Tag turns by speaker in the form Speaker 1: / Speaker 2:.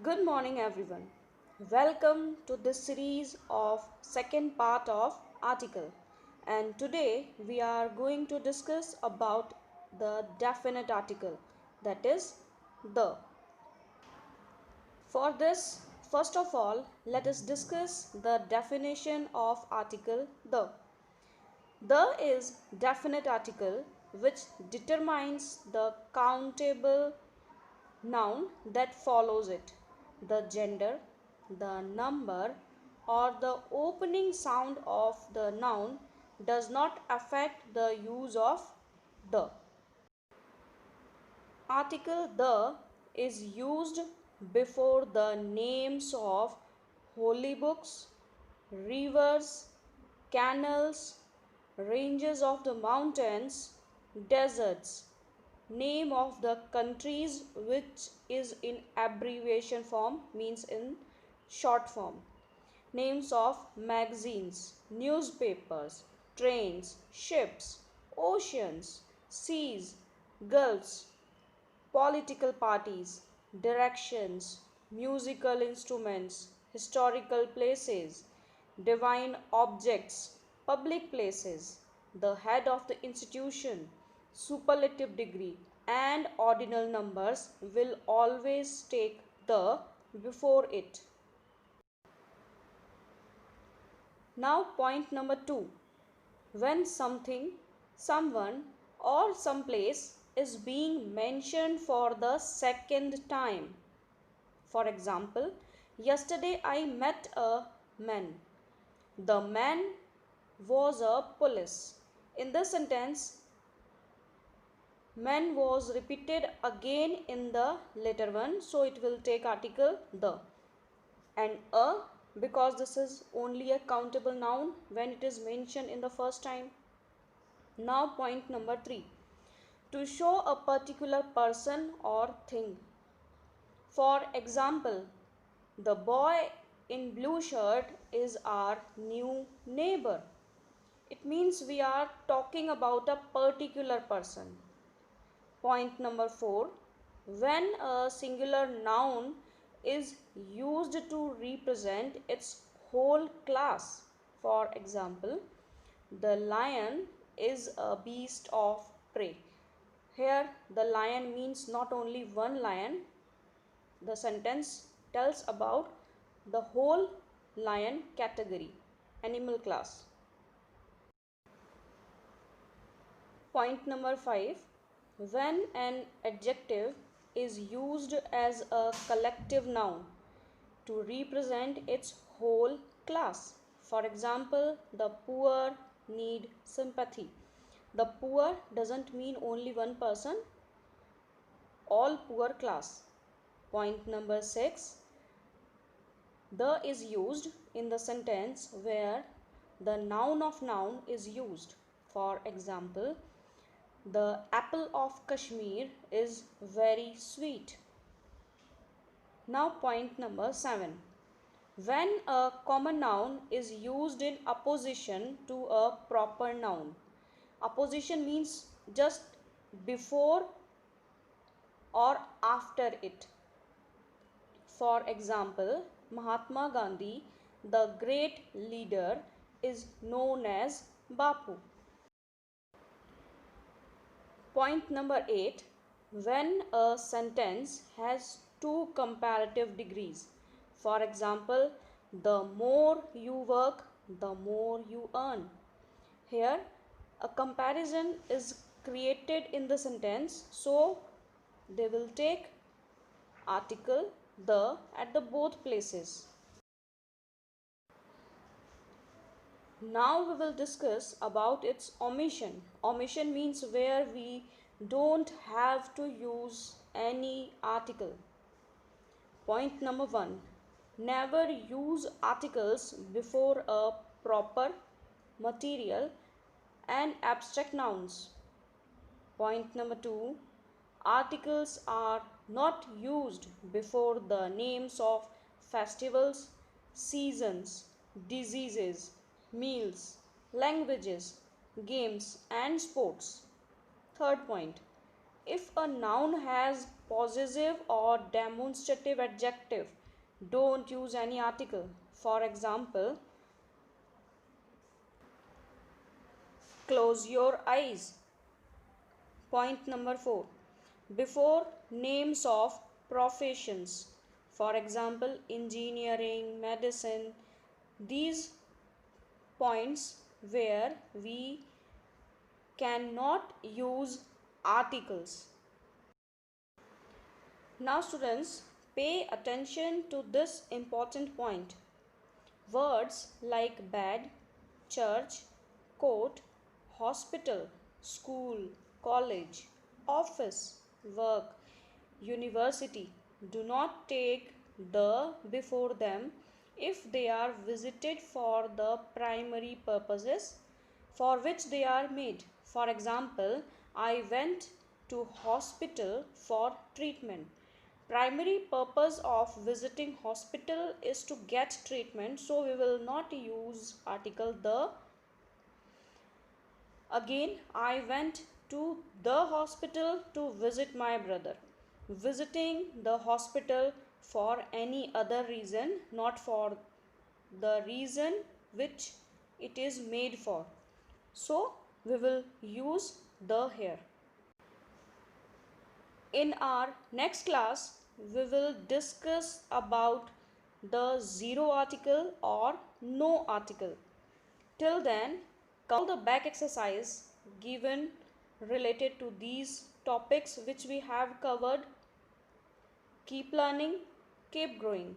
Speaker 1: Good morning, everyone. Welcome to this series of second part of article. And today we are going to discuss about the definite article, that is the. For this, first of all, let us discuss the definition of article the. The is definite article which determines the countable noun that follows it. The gender, the number, or the opening sound of the noun does not affect the use of the. Article the is used before the names of holy books, rivers, canals, ranges of the mountains, deserts, name of the countries which is in abbreviation form, means in short form, names of magazines, newspapers, trains, ships, oceans, seas, gulfs, political parties, directions, musical instruments, historical places, divine objects, public places, the head of the institution, superlative degree, and ordinal numbers will always take the before it. Now, point number 2. When something, someone, or someplace is being mentioned for the second time. For example, yesterday I met a man. The man was a police. In this sentence, man was repeated again in the later one, so it will take article the. And a, because this is only a countable noun when it is mentioned in the first time. Now, point number 3. To show a particular person or thing. For example, the boy in blue shirt is our new neighbor. It means we are talking about a particular person. Point number 4. When a singular noun is used to represent its whole class. For example, the lion is a beast of prey. Here, the lion means not only one lion. The sentence tells about the whole lion category, animal class. Point number 5. When an adjective is used as a collective noun to represent its whole class. For example, the poor need sympathy. The poor doesn't mean only one person, all poor class. Point number 6. The is used in the sentence where the noun of noun is used. For example, the apple of Kashmir is very sweet. Now, point number 7. When a common noun is used in opposition to a proper noun. Opposition means just before or after it. For example, Mahatma Gandhi, the great leader, is known as Bapu. Point number 8. When a sentence has two comparative degrees. For example, the more you work, the more you earn. Here, a comparison is created in the sentence, so they will take article the at the both places. Now we will discuss about its omission. Omission means where we don't have to use any article. Point number 1. Never use articles before a proper, material and abstract nouns. Point number 2. Articles are not used before the names of festivals, seasons, diseases, meals, languages, games and sports. Third point. If a noun has possessive or demonstrative adjective, don't use any article. For example, close your eyes. Point number 4. Before names of professions, for example, engineering, medicine, these points where we cannot use articles. Now, students, pay attention to this important point. Words like bed, church, court, hospital, school, college, office, work, university do not take the before them if they are visited for the primary purposes for which they are made. For example, I went to hospital for treatment. Primary purpose of visiting hospital is to get treatment, so we will not use article the. Again, I went to the hospital to visit my brother. Visiting the hospital for any other reason, not for the reason which it is made for. So, we will use the here. In our next class, we will discuss about the zero article or no article. Till then, all the back exercise given related to these topics which we have covered. Keep learning, keep growing.